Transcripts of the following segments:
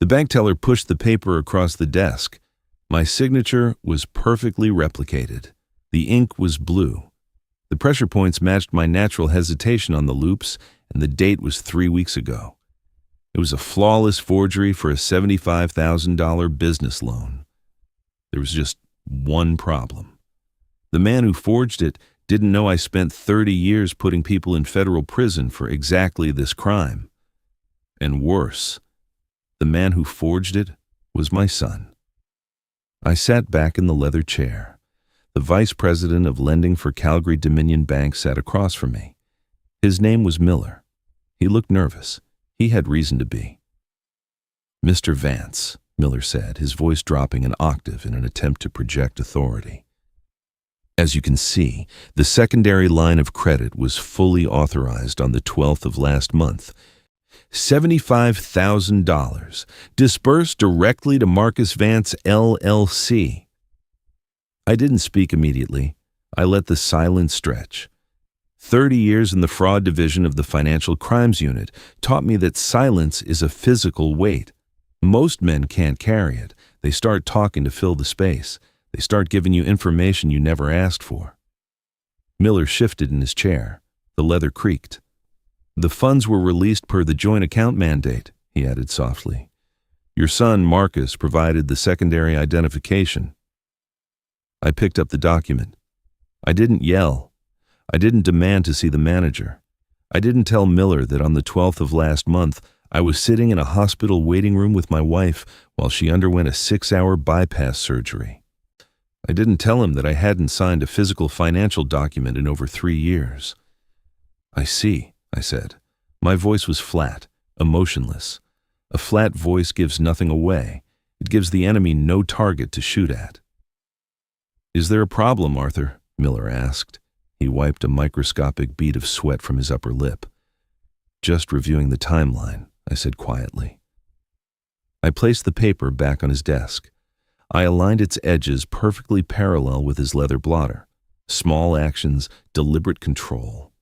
The bank teller pushed the paper across the desk. My signature was perfectly replicated. The ink was blue. The pressure points matched my natural hesitation on the loops, and the date was 3 weeks ago. It was a flawless forgery for a $75,000 business loan. There was just one problem. The man who forged it didn't know I spent 30 years putting people in federal prison for exactly this crime. And worse, the man who forged it was my son. I sat back in the leather chair. The vice president of lending for Calgary Dominion Bank sat across from me. His name was Miller. He looked nervous. He had reason to be. "Mr. Vance," Miller said, his voice dropping an octave in an attempt to project authority. "As you can see, the secondary line of credit was fully authorized on the 12th of last month. $75,000 disbursed directly to Marcus Vance, LLC. I didn't speak immediately. I let the silence stretch. 30 years in the fraud division of the Financial Crimes Unit taught me that silence is a physical weight. Most men can't carry it. They start talking to fill the space. They start giving you information you never asked for." Miller shifted in his chair. The leather creaked. "The funds were released per the joint account mandate," he added softly. "Your son, Marcus, provided the secondary identification." I picked up the document. I didn't yell. I didn't demand to see the manager. I didn't tell Miller that on the 12th of last month, I was sitting in a hospital waiting room with my wife while she underwent a 6-hour bypass surgery. I didn't tell him that I hadn't signed a physical financial document in over 3 years. "I see," I said. My voice was flat, emotionless. A flat voice gives nothing away. It gives the enemy no target to shoot at. "Is there a problem, Arthur?" Miller asked. He wiped a microscopic bead of sweat from his upper lip. "Just reviewing the timeline," I said quietly. I placed the paper back on his desk. I aligned its edges perfectly parallel with his leather blotter. Small actions, deliberate control.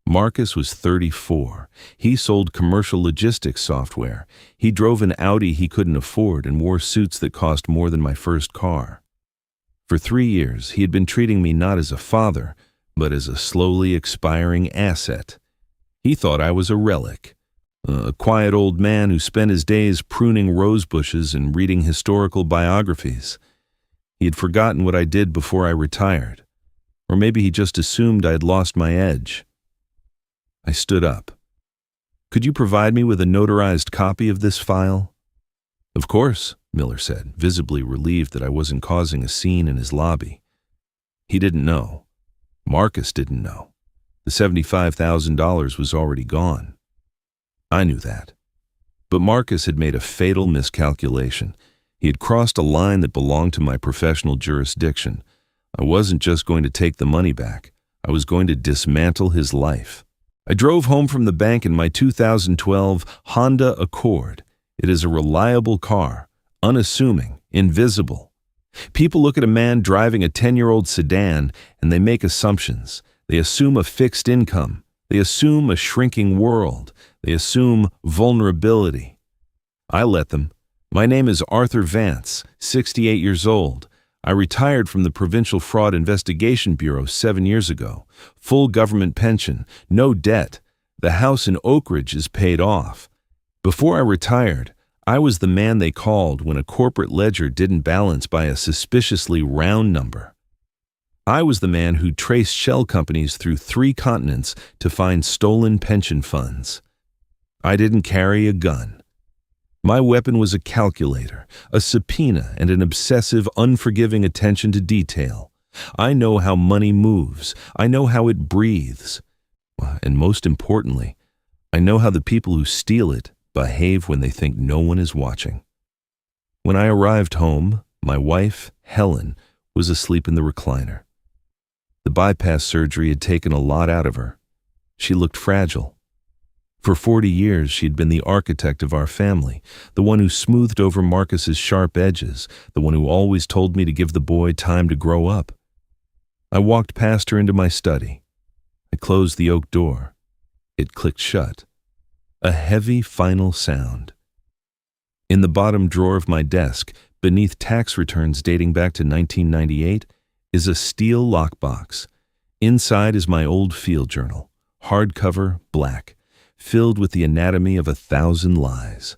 Marcus was 34. He sold commercial logistics software. He drove an Audi he couldn't afford and wore suits that cost more than my first car. For 3 years, he had been treating me not as a father, but as a slowly expiring asset. He thought I was a relic, a quiet old man who spent his days pruning rose bushes and reading historical biographies. He had forgotten what I did before I retired, or maybe he just assumed I had lost my edge. I stood up. "Could you provide me with a notarized copy of this file?" "Of course," Miller said, visibly relieved that I wasn't causing a scene in his lobby. He didn't know. Marcus didn't know. The $75,000 was already gone. I knew that. But Marcus had made a fatal miscalculation. He had crossed a line that belonged to my professional jurisdiction. I wasn't just going to take the money back. I was going to dismantle his life. I drove home from the bank in my 2012 Honda Accord. It is a reliable car, unassuming, invisible. People look at a man driving a 10-year-old sedan and they make assumptions. They assume a fixed income. They assume a shrinking world. They assume vulnerability. I let them. My name is Arthur Vance, 68 years old. I retired from the Provincial Fraud Investigation Bureau 7 years ago. Full government pension, no debt. The house in Oak Ridge is paid off. Before I retired, I was the man they called when a corporate ledger didn't balance by a suspiciously round number. I was the man who traced shell companies through 3 continents to find stolen pension funds. I didn't carry a gun. My weapon was a calculator, a subpoena, and an obsessive, unforgiving attention to detail. I know how money moves. I know how it breathes. And most importantly, I know how the people who steal it behave when they think no one is watching. When I arrived home, my wife, Helen, was asleep in the recliner. The bypass surgery had taken a lot out of her. She looked fragile. For 40 years, she'd been the architect of our family, the one who smoothed over Marcus's sharp edges, the one who always told me to give the boy time to grow up. I walked past her into my study. I closed the oak door. It clicked shut. A heavy final sound. In the bottom drawer of my desk, beneath tax returns dating back to 1998, is a steel lockbox. Inside is my old field journal, hardcover, black, filled with the anatomy of 1,000 lies.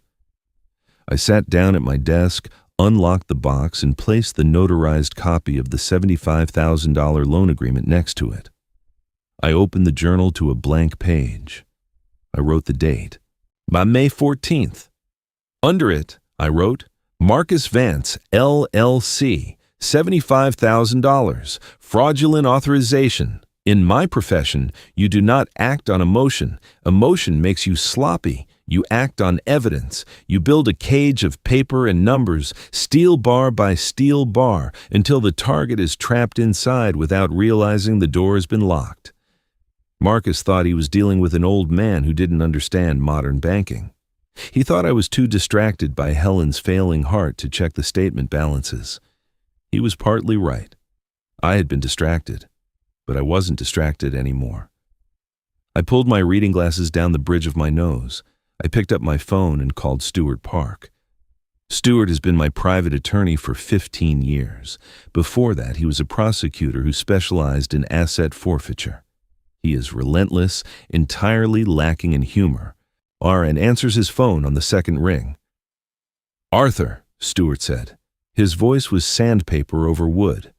I sat down at my desk, unlocked the box, and placed the notarized copy of the $75,000 loan agreement next to it. I opened the journal to a blank page. I wrote the date. By May 14th. Under it, I wrote, Marcus Vance, LLC, $75,000, fraudulent authorization. In my profession, you do not act on emotion. Emotion makes you sloppy. You act on evidence. You build a cage of paper and numbers, steel bar by steel bar, until the target is trapped inside without realizing the door has been locked. Marcus thought he was dealing with an old man who didn't understand modern banking. He thought I was too distracted by Helen's failing heart to check the statement balances. He was partly right. I had been distracted, but I wasn't distracted anymore. I pulled my reading glasses down the bridge of my nose. I picked up my phone and called Stuart Park. Stuart has been my private attorney for 15 years. Before that, he was a prosecutor who specialized in asset forfeiture. He is relentless, entirely lacking in humor. And answers his phone on the second ring. Arthur, Stuart said. His voice was sandpaper over wood.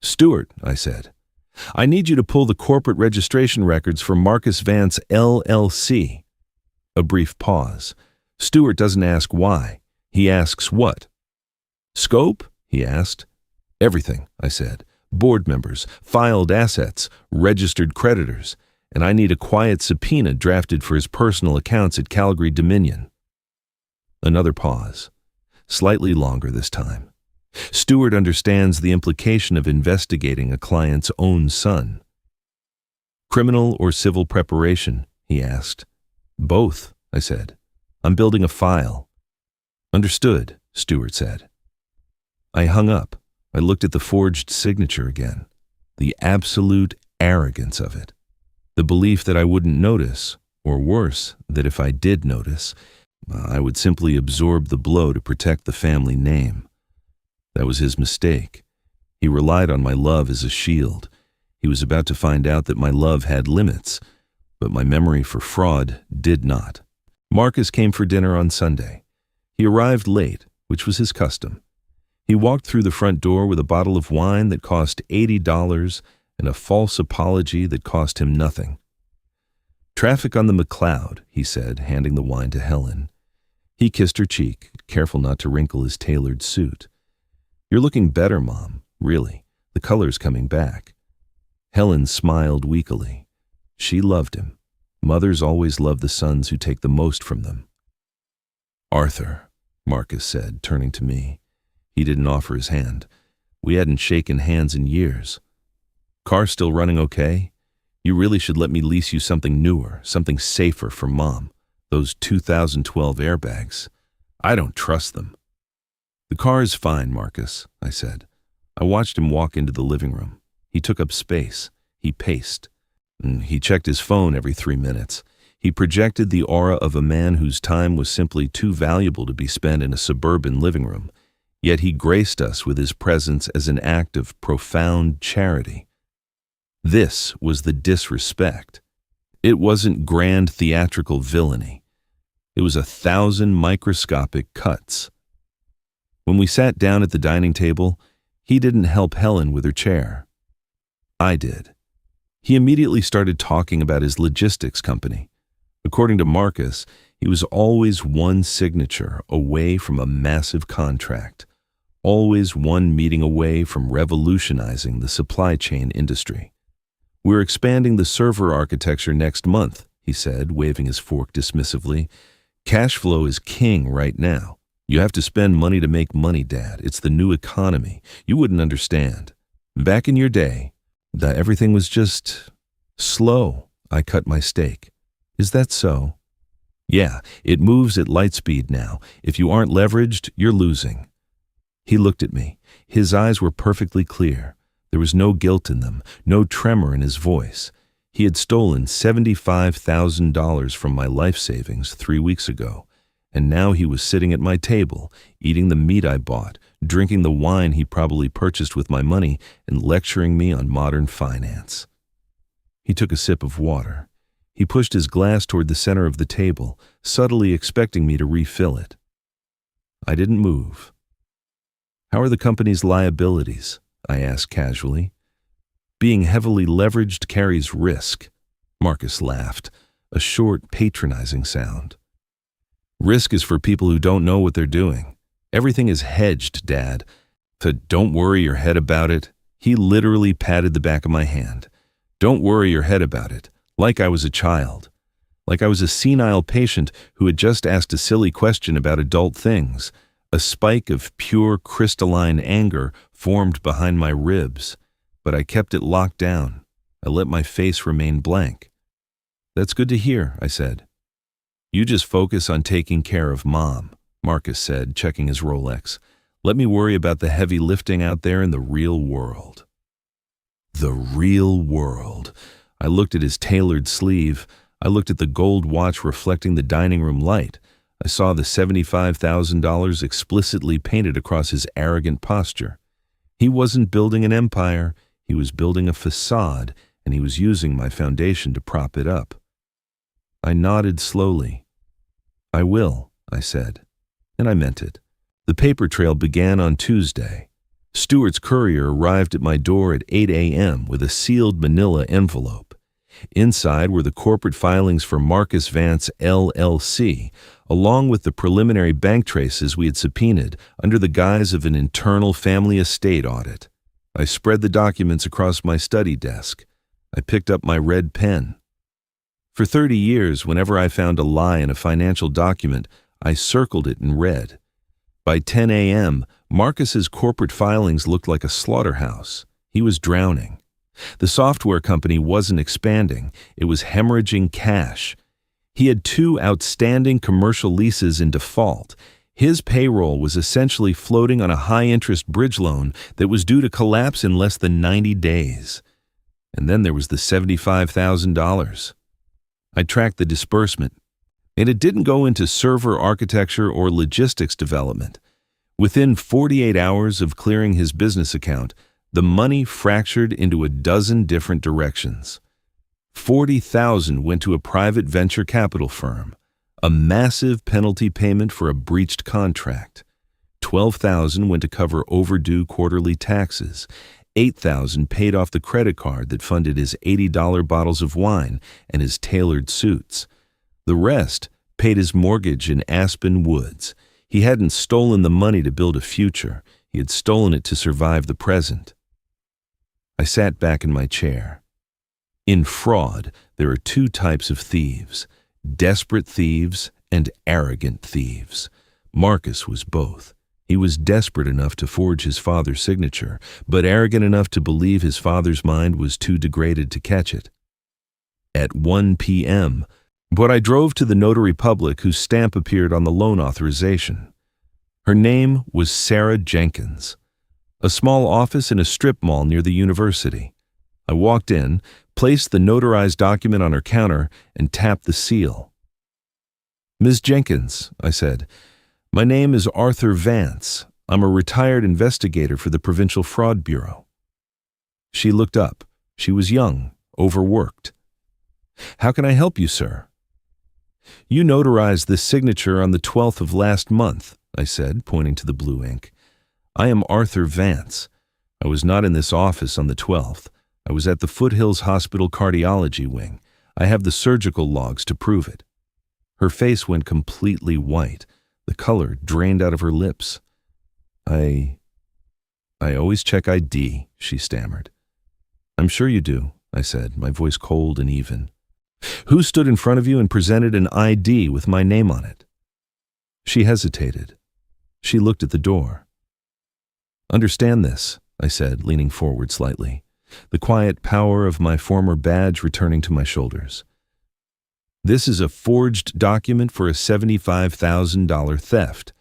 Stuart, I said, I need you to pull the corporate registration records for Marcus Vance, LLC. A brief pause. Stuart doesn't ask why. He asks what. Scope? He asked. Everything, I said. Board members, filed assets, registered creditors, and I need a quiet subpoena drafted for his personal accounts at Calgary Dominion. Another pause. Slightly longer this time. Stuart understands the implication of investigating a client's own son. Criminal or civil preparation? He asked. Both, I said. I'm building a file. Understood, Stuart said. I hung up. I looked at the forged signature again. The absolute arrogance of it. The belief that I wouldn't notice, or worse, that if I did notice, I would simply absorb the blow to protect the family name. That was his mistake. He relied on my love as a shield. He was about to find out that my love had limits, but my memory for fraud did not. Marcus came for dinner on Sunday. He arrived late, which was his custom. He walked through the front door with a bottle of wine that cost $80 and a false apology that cost him nothing. Traffic on the McLeod, he said, handing the wine to Helen. He kissed her cheek, careful not to wrinkle his tailored suit. You're looking better, Mom, really. The color's coming back. Helen smiled weakly. She loved him. Mothers always love the sons who take the most from them. Arthur, Marcus said, turning to me. He didn't offer his hand. We hadn't shaken hands in years. Car still running okay? You really should let me lease you something newer, something safer for Mom. Those 2012 airbags. I don't trust them. The car is fine, Marcus, I said. I watched him walk into the living room. He took up space. He paced. He checked his phone every 3 minutes. He projected the aura of a man whose time was simply too valuable to be spent in a suburban living room. Yet he graced us with his presence as an act of profound charity. This was the disrespect. It wasn't grand theatrical villainy. It was 1,000 microscopic cuts. When we sat down at the dining table, he didn't help Helen with her chair. I did. He immediately started talking about his logistics company. According to Marcus, he was always one signature away from a massive contract, always one meeting away from revolutionizing the supply chain industry. We're expanding the server architecture next month, he said, waving his fork dismissively. Cash flow is king right now. You have to spend money to make money, Dad. It's the new economy. You wouldn't understand. Back in your day, everything was just slow. I cut my steak. Is that so? Yeah, it moves at light speed now. If you aren't leveraged, you're losing. He looked at me. His eyes were perfectly clear. There was no guilt in them, no tremor in his voice. He had stolen $75,000 from my life savings 3 weeks ago, And now he was sitting at my table, eating the meat I bought, drinking the wine he probably purchased with my money, and lecturing me on modern finance. He took a sip of water. He pushed his glass toward the center of the table, subtly expecting me to refill it. I didn't move. "How are the company's liabilities?" I asked casually. "Being heavily leveraged carries risk." Marcus laughed, a short, patronizing sound. "Risk is for people who don't know what they're doing. Everything is hedged, Dad. So don't worry your head about it." He literally patted the back of my hand. "Don't worry your head about it," like I was a child. Like I was a senile patient who had just asked a silly question about adult things. A spike of pure crystalline anger formed behind my ribs, but I kept it locked down. I let my face remain blank. "That's good to hear," I said. "You just focus on taking care of Mom," Marcus said, checking his Rolex. "Let me worry about the heavy lifting out there in the real world." The real world. I looked at his tailored sleeve. I looked at the gold watch reflecting the dining room light. I saw the $75,000 explicitly painted across his arrogant posture. He wasn't building an empire. He was building a facade, and he was using my foundation to prop it up. I nodded slowly. "I will," I said, and I meant it. The paper trail began on Tuesday. Stewart's courier arrived at my door at 8 a.m. with a sealed manila envelope. Inside were the corporate filings for Marcus Vance, LLC, along with the preliminary bank traces we had subpoenaed under the guise of an internal family estate audit. I spread the documents across my study desk. I picked up my red pen. For 30 years, whenever I found a lie in a financial document, I circled it in red. By 10 a.m., Marcus's corporate filings looked like a slaughterhouse. He was drowning. The software company wasn't expanding. It was hemorrhaging cash. He had 2 outstanding commercial leases in default. His payroll was essentially floating on a high-interest bridge loan that was due to collapse in less than 90 days. And then there was the $75,000. I tracked the disbursement, and it didn't go into server architecture or logistics development. Within 48 hours of clearing his business account, the money fractured into a dozen different directions. $40,000 went to a private venture capital firm, a massive penalty payment for a breached contract. $12,000 went to cover overdue quarterly taxes. $8,000 paid off the credit card that funded his $80 bottles of wine and his tailored suits. The rest paid his mortgage in Aspen Woods. He hadn't stolen the money to build a future. He had stolen it to survive the present. I sat back in my chair. In fraud, there are 2 types of thieves: desperate thieves and arrogant thieves. Marcus was both. He was desperate enough to forge his father's signature, but arrogant enough to believe his father's mind was too degraded to catch it. At 1 p.m., I drove to the notary public whose stamp appeared on the loan authorization. Her name was Sarah Jenkins. A small office in a strip mall near the university. I walked in, placed the notarized document on her counter, and tapped the seal. "Ms. Jenkins," I said, "my name is Arthur Vance. I'm a retired investigator for the Provincial Fraud Bureau." She looked up. She was young, overworked. "How can I help you, sir?" "You notarized this signature on the 12th of last month," I said, pointing to the blue ink. "I am Arthur Vance. I was not in this office on the 12th. I was at the Foothills Hospital Cardiology Wing. I have the surgical logs to prove it." Her face went completely white. The color drained out of her lips. I always check ID, she stammered. "I'm sure you do," I said, my voice cold and even. "Who stood in front of you and presented an ID with my name on it?" She hesitated. She looked at the door. "Understand this," I said, leaning forward slightly, the quiet power of my former badge returning to my shoulders. "This is a forged document for a $75,000 theft.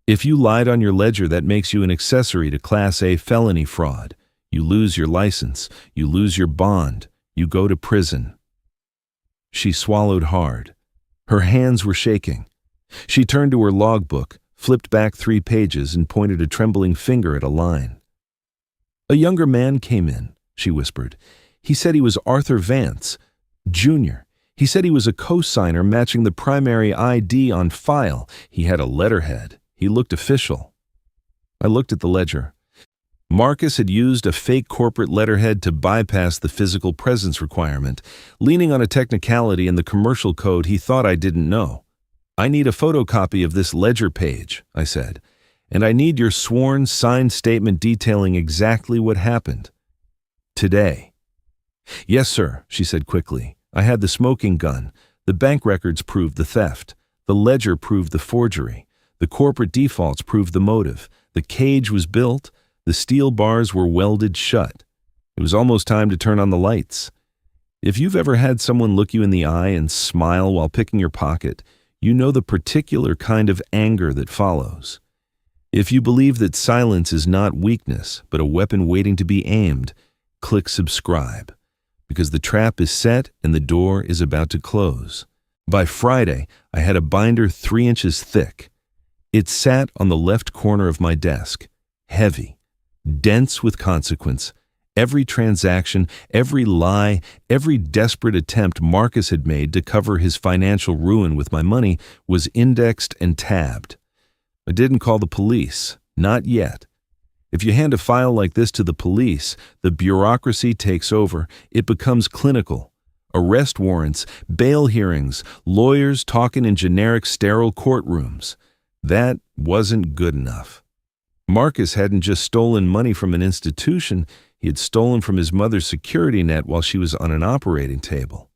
If you lied on your ledger, that makes you an accessory to Class A felony fraud. You lose your license, you lose your bond, you go to prison." She swallowed hard. Her hands were shaking. She turned to her logbook, flipped back 3 pages, and pointed a trembling finger at a line. "A younger man came in," she whispered. "He said he was Arthur Vance, Jr. He said he was a co-signer matching the primary ID on file. He had a letterhead. He looked official." I looked at the ledger. Marcus had used a fake corporate letterhead to bypass the physical presence requirement, leaning on a technicality in the commercial code he thought I didn't know. "I need a photocopy of this ledger page," I said, "and I need your sworn, signed statement detailing exactly what happened. Today." "Yes, sir," she said quickly. "I had the smoking gun. The bank records proved the theft. The ledger proved the forgery. The corporate defaults proved the motive. The cage was built. The steel bars were welded shut. It was almost time to turn on the lights. If you've ever had someone look you in the eye and smile while picking your pocket, you know the particular kind of anger that follows. If you believe that silence is not weakness, but a weapon waiting to be aimed, click subscribe, because the trap is set and the door is about to close. By Friday, I had a binder 3 inches thick. It sat on the left corner of my desk, heavy, dense with consequence. Every transaction, every lie, every desperate attempt Marcus had made to cover his financial ruin with my money was indexed and tabbed. I didn't call the police, not yet. If you hand a file like this to the police, the bureaucracy takes over. It becomes clinical. Arrest warrants, bail hearings, lawyers talking in generic sterile courtrooms. That wasn't good enough. Marcus hadn't just stolen money from an institution, he had stolen from his mother's security net while she was on an operating table.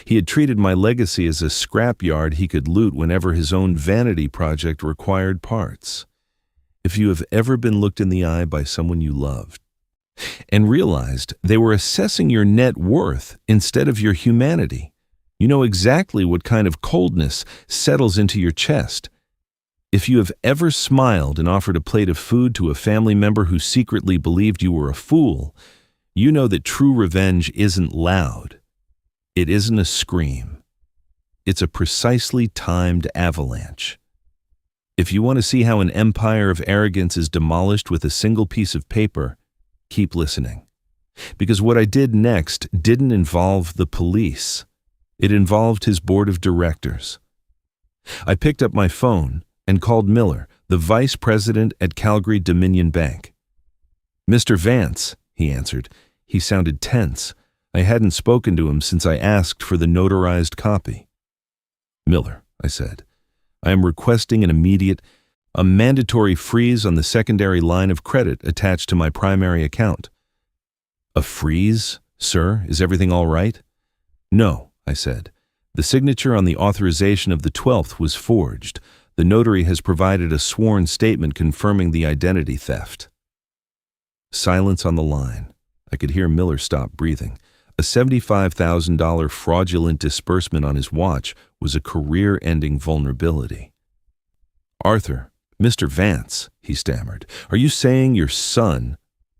He had treated my legacy as a scrapyard he could loot whenever his own vanity project required parts. If you have ever been looked in the eye by someone you loved and realized they were assessing your net worth instead of your humanity, you know exactly what kind of coldness settles into your chest. If you have ever smiled and offered a plate of food to a family member who secretly believed you were a fool, you know that true revenge isn't loud. It isn't a scream. It's a precisely timed avalanche. If you want to see how an empire of arrogance is demolished with a single piece of paper, keep listening. Because what I did next didn't involve the police. It involved his board of directors. I picked up my phone and called Miller, the vice president at Calgary Dominion Bank. "Mr. Vance," he answered. He sounded tense. I hadn't spoken to him since I asked for the notarized copy. "Miller," I said, "I am requesting a mandatory freeze on the secondary line of credit attached to my primary account." "A freeze, sir? Is everything all right?" "No," I said. "The signature on the authorization of the 12th was forged. The notary has provided a sworn statement confirming the identity theft." Silence on the line. I could hear Miller stop breathing. A $75,000 fraudulent disbursement on his watch was a career-ending vulnerability. "Arthur, Mr. Vance," he stammered, "are you saying your son—"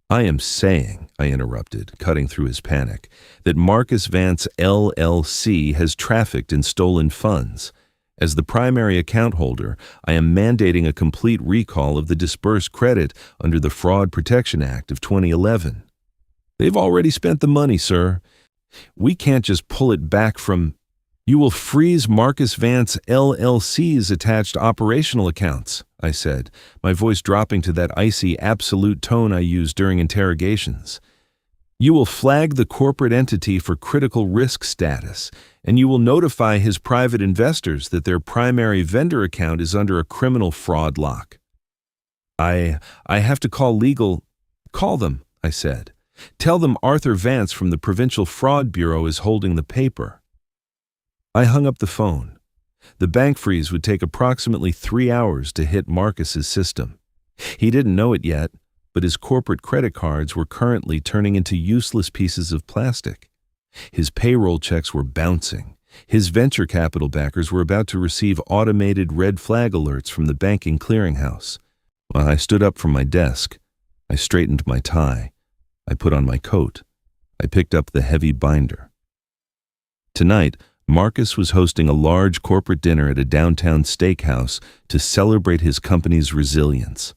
"I am saying," I interrupted, cutting through his panic, "that Marcus Vance LLC has trafficked in stolen funds. As the primary account holder, I am mandating a complete recall of the disbursed credit under the Fraud Protection Act of 2011. They've already spent the money, sir. We can't just pull it back from— You will freeze Marcus Vance LLC's attached operational accounts," I said, my voice dropping to that icy, absolute tone I use during interrogations. "You will flag the corporate entity for critical risk status, and you will notify his private investors that their primary vendor account is under a criminal fraud lock." I have to call legal." "Call them," I said. "Tell them Arthur Vance from the Provincial Fraud Bureau is holding the paper." I hung up the phone. The bank freeze would take approximately 3 hours to hit Marcus's system. He didn't know it yet, but his corporate credit cards were currently turning into useless pieces of plastic. His payroll checks were bouncing. His venture capital backers were about to receive automated red flag alerts from the banking clearinghouse. When I stood up from my desk, I straightened my tie. I put on my coat. I picked up the heavy binder. Tonight, Marcus was hosting a large corporate dinner at a downtown steakhouse to celebrate his company's resilience.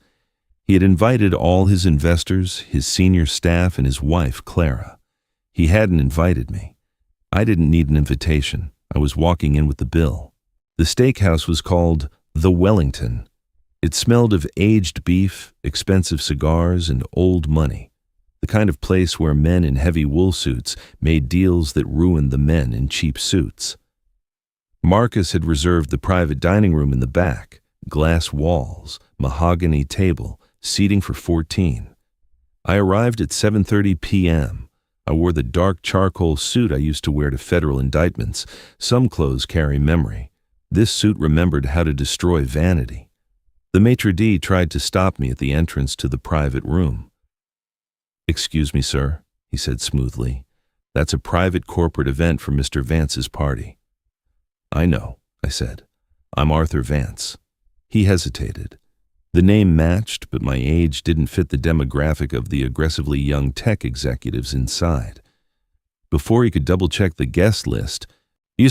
He had invited all his investors, his senior staff, and his wife, Clara. He hadn't invited me. I didn't need an invitation. I was walking in with the bill. The steakhouse was called The Wellington. It smelled of aged beef, expensive cigars, and old money. The kind of place where men in heavy wool suits made deals that ruined the men in cheap suits. Marcus had reserved the private dining room in the back, glass walls, mahogany table, seating for 14. I arrived at 7:30 p.m. I wore the dark charcoal suit I used to wear to federal indictments. Some clothes carry memory. This suit remembered how to destroy vanity. The maitre d' tried to stop me at the entrance to the private room. "Excuse me, sir," he said smoothly. "That's a private corporate event for Mr. Vance's party." "I know," I said. "I'm Arthur Vance." He hesitated. The name matched, but my age didn't fit the demographic of the aggressively young tech executives inside. Before he could double-check the guest list,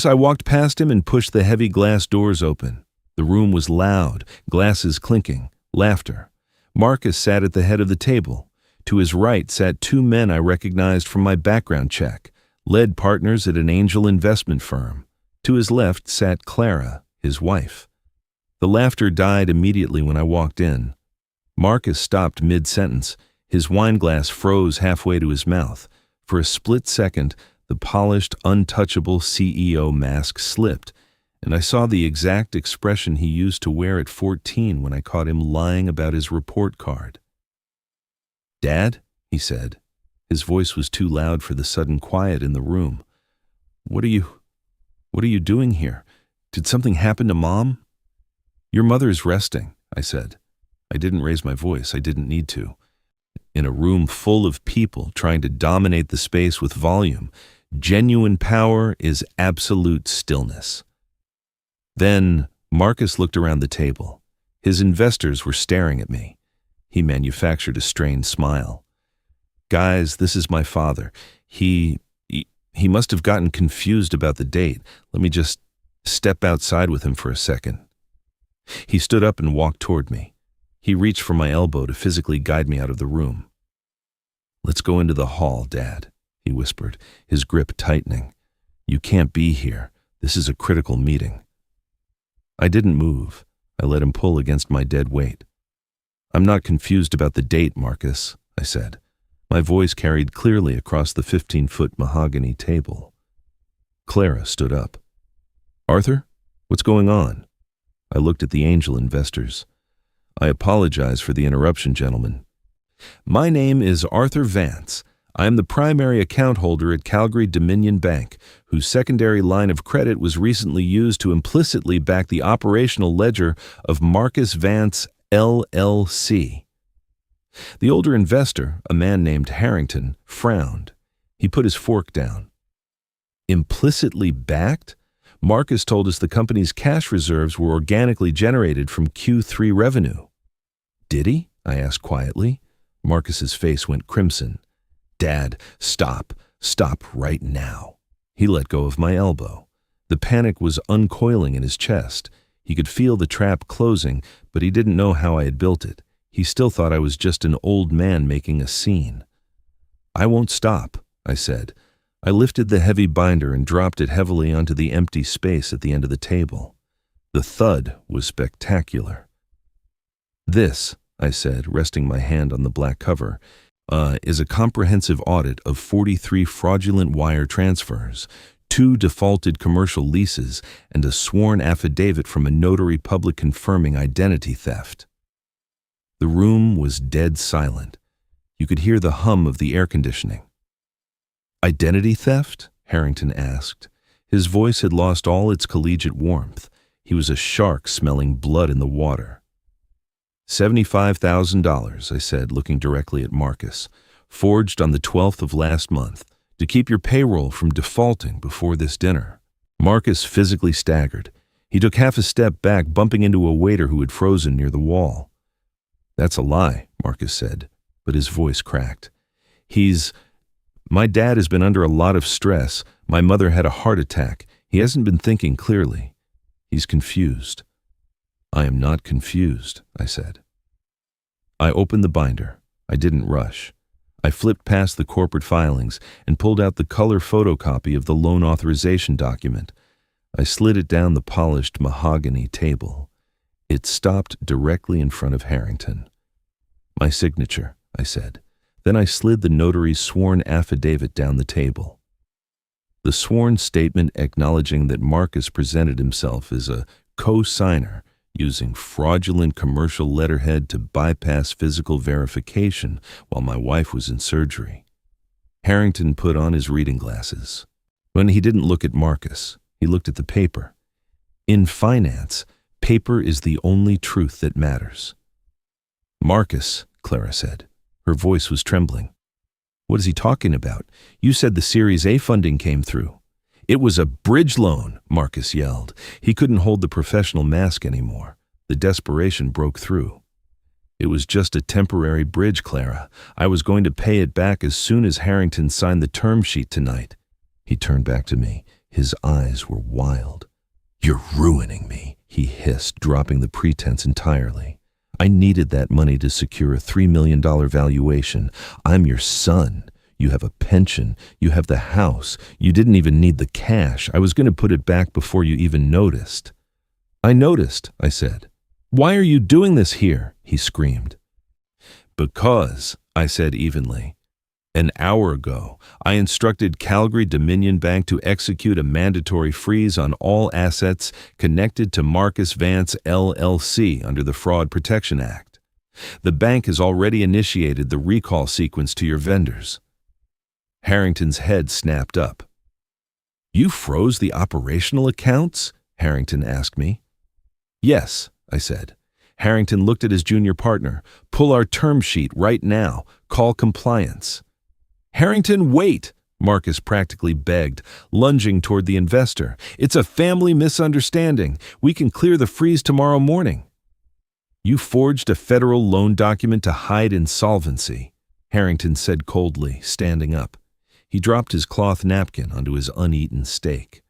I walked past him and pushed the heavy glass doors open. The room was loud, glasses clinking, laughter. Marcus sat at the head of the table. To his right sat two men I recognized from my background check, lead partners at an angel investment firm. To his left sat Clara, his wife. The laughter died immediately when I walked in. Marcus stopped mid-sentence. His wineglass froze halfway to his mouth. For a split second, the polished, untouchable CEO mask slipped, and I saw the exact expression he used to wear at 14 when I caught him lying about his report card. "Dad," he said. His voice was too loud for the sudden quiet in the room. What are you doing here? Did something happen to Mom?" "Your mother's resting," I said. I didn't raise my voice. I didn't need to. In a room full of people trying to dominate the space with volume, genuine power is absolute stillness. Then Marcus looked around the table. His investors were staring at me. He manufactured a strained smile. "Guys, this is my father. He must have gotten confused about the date. Let me just step outside with him for a second." He stood up and walked toward me. He reached for my elbow to physically guide me out of the room. "Let's go into the hall, Dad," he whispered, his grip tightening. "You can't be here. This is a critical meeting." I didn't move. I let him pull against my dead weight. "I'm not confused about the date, Marcus," I said. My voice carried clearly across the 15-foot mahogany table. Clara stood up. "Arthur, what's going on?" I looked at the angel investors. "I apologize for the interruption, gentlemen. My name is Arthur Vance. I am the primary account holder at Calgary Dominion Bank, whose secondary line of credit was recently used to implicitly back the operational ledger of Marcus Vance, LLC. The older investor, a man named Harrington, frowned. He put his fork down. "Implicitly backed? Marcus told us the company's cash reserves were organically generated from Q3 revenue." "Did he?" I asked quietly. Marcus's face went crimson. "Dad, stop. Stop right now." He let go of my elbow. The panic was uncoiling in his chest. He could feel the trap closing, but he didn't know how I had built it. He still thought I was just an old man making a scene. "I won't stop," I said. I lifted the heavy binder and dropped it heavily onto the empty space at the end of the table. The thud was spectacular. "This," I said, resting my hand on the black cover, is a comprehensive audit of 43 fraudulent wire transfers, 2 defaulted commercial leases, and a sworn affidavit from a notary public confirming identity theft. The room was dead silent. You could hear the hum of the air conditioning. "Identity theft?" Harrington asked. His voice had lost all its collegiate warmth. He was a shark smelling blood in the water. $75,000, I said, looking directly at Marcus. "Forged on the 12th of last month, to keep your payroll from defaulting before this dinner." Marcus physically staggered. He took half a step back, bumping into a waiter who had frozen near the wall. "That's a lie," Marcus said, but his voice cracked. My dad has been under a lot of stress. My mother had a heart attack. He hasn't been thinking clearly. He's confused. I am not confused, I said. I opened the binder. I didn't rush. I flipped past the corporate filings and pulled out the color photocopy of the loan authorization document. I slid it down the polished mahogany table. It stopped directly in front of Harrington. My signature, I said. Then I slid the notary's sworn affidavit down the table. The sworn statement acknowledging that Marcus presented himself as a co-signer using fraudulent commercial letterhead to bypass physical verification while my wife was in surgery. Harrington put on his reading glasses. When he didn't look at Marcus, he looked at the paper. In finance, paper is the only truth that matters. Marcus, Clara said. Her voice was trembling. What is he talking about? You said the Series A funding came through. It was a bridge loan, Marcus yelled. He couldn't hold the professional mask anymore. The desperation broke through. It was just a temporary bridge, Clara. I was going to pay it back as soon as Harrington signed the term sheet tonight. He turned back to me. His eyes were wild. You're ruining me, he hissed, dropping the pretense entirely. I needed that money to secure a $3 million valuation. I'm your son. You have a pension. You have the house. You didn't even need the cash. I was going to put it back before you even noticed. I noticed, I said. Why are you doing this here? He screamed. Because, I said evenly. An hour ago, I instructed Calgary Dominion Bank to execute a mandatory freeze on all assets connected to Marcus Vance LLC under the Fraud Protection Act. The bank has already initiated the recall sequence to your vendors. Harrington's head snapped up. You froze the operational accounts? Harrington asked me. Yes, I said. Harrington looked at his junior partner. Pull our term sheet right now. Call compliance. Harrington, wait, Marcus practically begged, lunging toward the investor. It's a family misunderstanding. We can clear the freeze tomorrow morning. You forged a federal loan document to hide insolvency, Harrington said coldly, standing up. He dropped his cloth napkin onto his uneaten steak.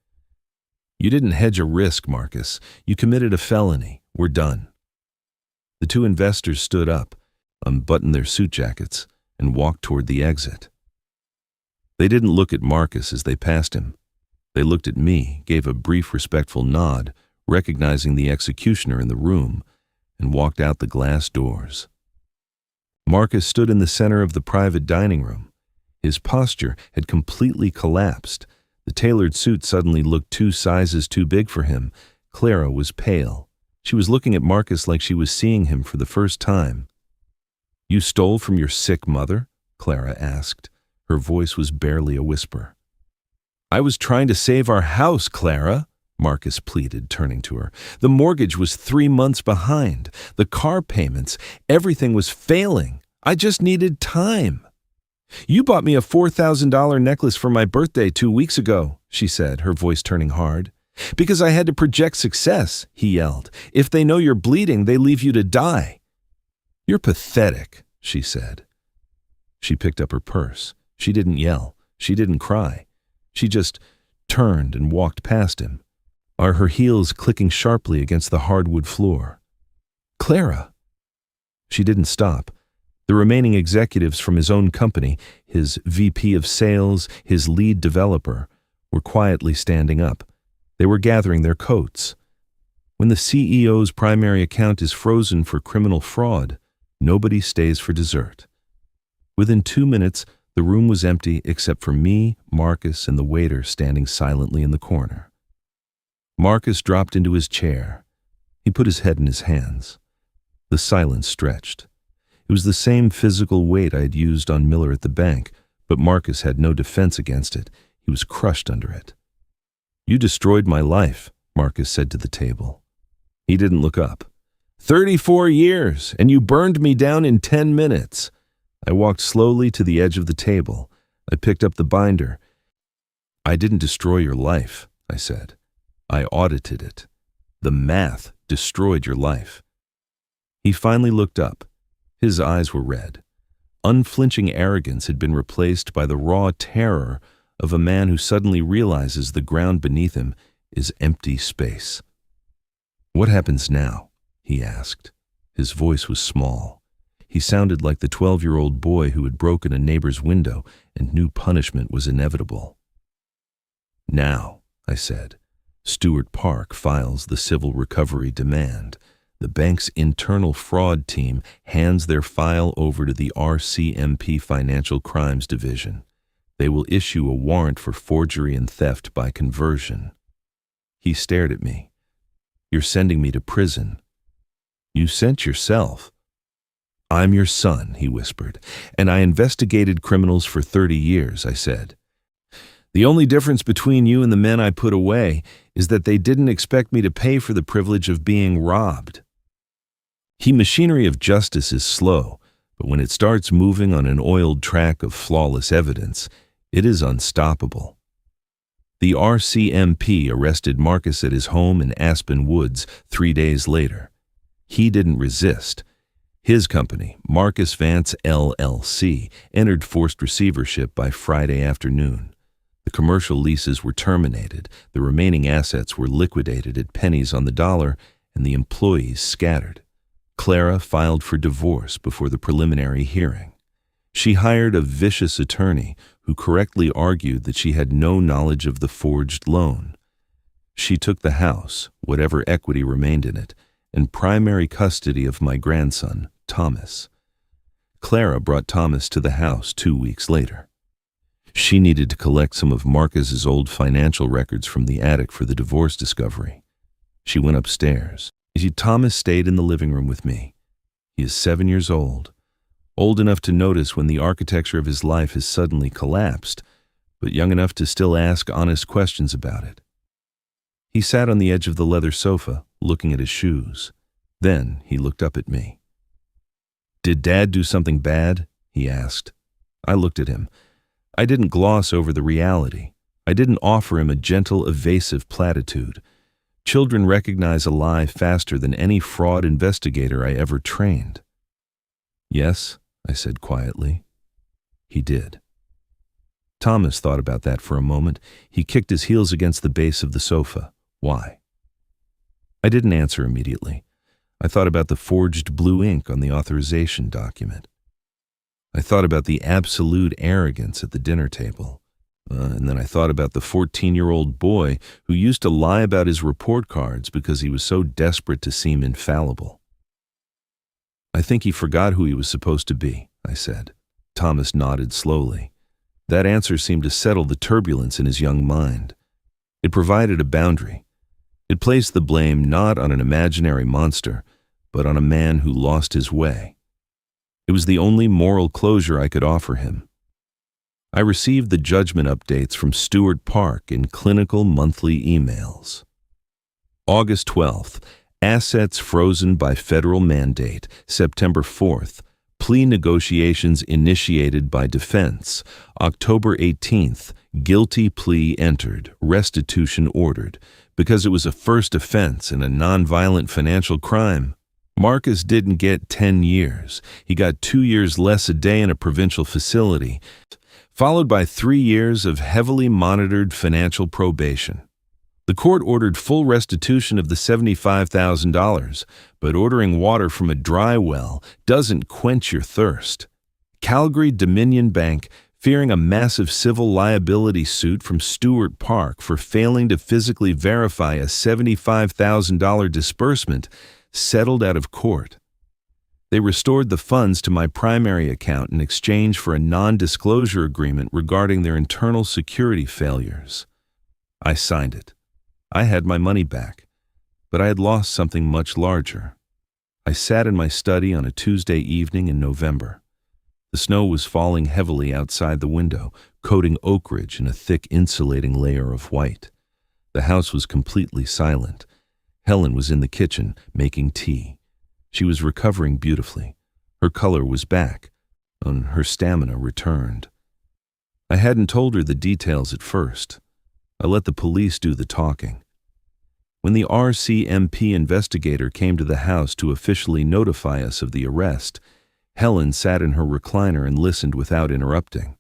You didn't hedge a risk, Marcus. You committed a felony. We're done. The two investors stood up, unbuttoned their suit jackets, and walked toward the exit. They didn't look at Marcus as they passed him. They looked at me, gave a brief respectful nod, recognizing the executioner in the room, and walked out the glass doors. Marcus stood in the center of the private dining room. His posture had completely collapsed. The tailored suit suddenly looked 2 sizes too big for him. Clara was pale. She was looking at Marcus like she was seeing him for the first time. You stole from your sick mother? Clara asked. Her voice was barely a whisper. I was trying to save our house, Clara, Marcus pleaded, turning to her. The mortgage was 3 months behind. The car payments, everything was failing. I just needed time. You bought me a $4,000 necklace for my birthday 2 weeks ago, she said, her voice turning hard. Because I had to project success, he yelled. If they know you're bleeding, they leave you to die. You're pathetic, she said. She picked up her purse. She didn't yell. She didn't cry. She just turned and walked past him, her heels clicking sharply against the hardwood floor. Clara! She didn't stop. The remaining executives from his own company, his VP of sales, his lead developer, were quietly standing up. They were gathering their coats. When the CEO's primary account is frozen for criminal fraud, nobody stays for dessert. Within 2 minutes, the room was empty except for me, Marcus, and the waiter standing silently in the corner. Marcus dropped into his chair. He put his head in his hands. The silence stretched. It was the same physical weight I had used on Miller at the bank, but Marcus had no defense against it. He was crushed under it. You destroyed my life, Marcus said to the table. He didn't look up. 34 years, and you burned me down in 10 minutes. I walked slowly to the edge of the table. I picked up the binder. I didn't destroy your life, I said. I audited it. The math destroyed your life. He finally looked up. His eyes were red. Unflinching arrogance had been replaced by the raw terror of a man who suddenly realizes the ground beneath him is empty space. "What happens now?" he asked. His voice was small. He sounded like the 12-year-old boy who had broken a neighbor's window and knew punishment was inevitable. "Now," I said, "Stewart Park files the civil recovery demand. The bank's internal fraud team hands their file over to the RCMP Financial Crimes Division. They will issue a warrant for forgery and theft by conversion." He stared at me. "You're sending me to prison." "You sent yourself." "I'm your son," he whispered, "and I investigated criminals for 30 years, I said. "The only difference between you and the men I put away is that they didn't expect me to pay for the privilege of being robbed." Machinery of justice is slow, but when it starts moving on an oiled track of flawless evidence, it is unstoppable. The RCMP arrested Marcus at his home in Aspen Woods 3 days later. He didn't resist. His company, Marcus Vance LLC, entered forced receivership by Friday afternoon. The commercial leases were terminated, the remaining assets were liquidated at pennies on the dollar, and the employees scattered. Clara filed for divorce before the preliminary hearing. She hired a vicious attorney who correctly argued that she had no knowledge of the forged loan. She took the house, whatever equity remained in it, and primary custody of my grandson, Thomas. Clara brought Thomas to the house 2 weeks later. She needed to collect some of Marcus's old financial records from the attic for the divorce discovery. She went upstairs. Thomas stayed in the living room with me. He is 7 years old enough to notice when the architecture of his life has suddenly collapsed, but young enough to still ask honest questions about it. He sat on the edge of the leather sofa, looking at his shoes. Then he looked up at me. "Did Dad do something bad?" he asked. I looked at him. I didn't gloss over the reality. I didn't offer him a gentle, evasive platitude. Children recognize a lie faster than any fraud investigator I ever trained. "Yes," I said quietly. He did. Thomas thought about that for a moment. He kicked his heels against the base of the sofa. "Why?" I didn't answer immediately. I thought about the forged blue ink on the authorization document. I thought about the absolute arrogance at the dinner table. And then I thought about the 14-year-old boy who used to lie about his report cards because he was so desperate to seem infallible. "I think he forgot who he was supposed to be," I said. Thomas nodded slowly. That answer seemed to settle the turbulence in his young mind. It provided a boundary. It placed the blame not on an imaginary monster, but on a man who lost his way. It was the only moral closure I could offer him. I received the judgment updates from Stewart Park in clinical monthly emails. August 12th, assets frozen by federal mandate. September 4th, plea negotiations initiated by defense. October 18th, guilty plea entered, restitution ordered, because it was a first offense in a nonviolent financial crime. Marcus didn't get 10 years. He got 2 years less a day in a provincial facility, followed by 3 years of heavily monitored financial probation. The court ordered full restitution of the $75,000, but ordering water from a dry well doesn't quench your thirst. Calgary Dominion Bank, fearing a massive civil liability suit from Stewart Park for failing to physically verify a $75,000 disbursement, settled out of court. They restored the funds to my primary account in exchange for a non-disclosure agreement regarding their internal security failures. I signed it. I had my money back, but I had lost something much larger. I sat in my study on a Tuesday evening in November. The snow was falling heavily outside the window, coating Oak Ridge in a thick insulating layer of white. The house was completely silent. Helen was in the kitchen, making tea. She was recovering beautifully. Her color was back, and her stamina returned. I hadn't told her the details at first. I let the police do the talking. When the RCMP investigator came to the house to officially notify us of the arrest, Helen sat in her recliner and listened without interrupting.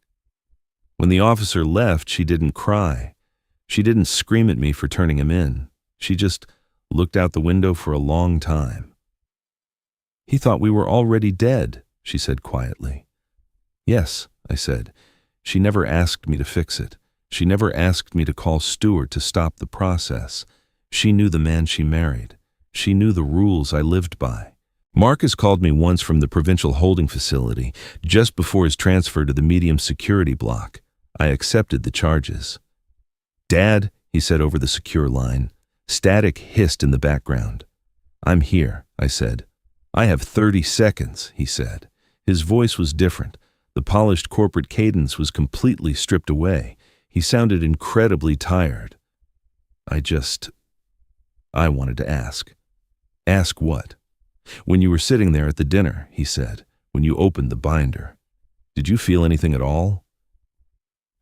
When the officer left, she didn't cry. She didn't scream at me for turning him in. She just looked out the window for a long time. "He thought we were already dead," she said quietly. "Yes," I said. "She never asked me to fix it. She never asked me to call Stuart to stop the process. She knew the man she married. She knew the rules I lived by." Marcus called me once from the provincial holding facility, just before his transfer to the medium security block. I accepted the charges. "Dad," he said over the secure line. Static hissed in the background. "I'm here," I said. "I have 30 seconds, he said. His voice was different. The polished corporate cadence was completely stripped away. He sounded incredibly tired. I wanted to ask. "Ask what?" "When you were sitting there at the dinner," he said, "when you opened the binder. Did you feel anything at all?"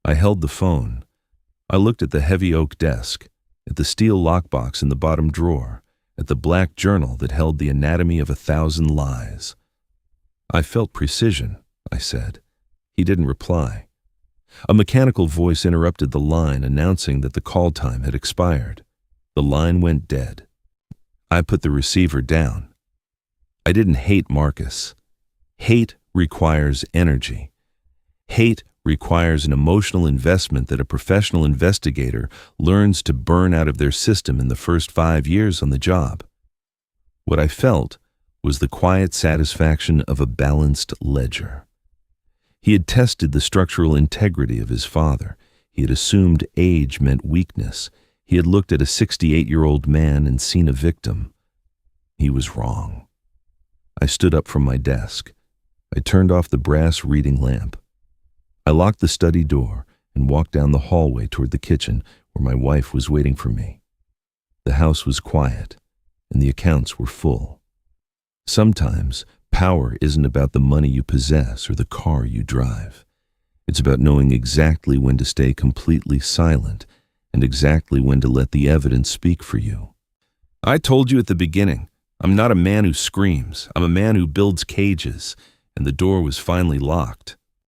I held the phone. I looked at the heavy oak desk, at the steel lockbox in the bottom drawer, at the black journal that held the anatomy of 1,000 lies. "I felt precision," I said. He didn't reply. A mechanical voice interrupted the line, announcing that the call time had expired. The line went dead. I put the receiver down. I didn't hate Marcus. Hate requires energy. Hate requires an emotional investment that a professional investigator learns to burn out of their system in the first 5 years on the job. What I felt was the quiet satisfaction of a balanced ledger. He had tested the structural integrity of his father. He had assumed age meant weakness. He had looked at a 68-year-old man and seen a victim. He was wrong. I stood up from my desk. I turned off the brass reading lamp. I locked the study door and walked down the hallway toward the kitchen where my wife was waiting for me. The house was quiet, and the accounts were full. Sometimes power isn't about the money you possess or the car you drive. It's about knowing exactly when to stay completely silent and exactly when to let the evidence speak for you. I told you at the beginning, I'm not a man who screams. I'm a man who builds cages, and the door was finally locked.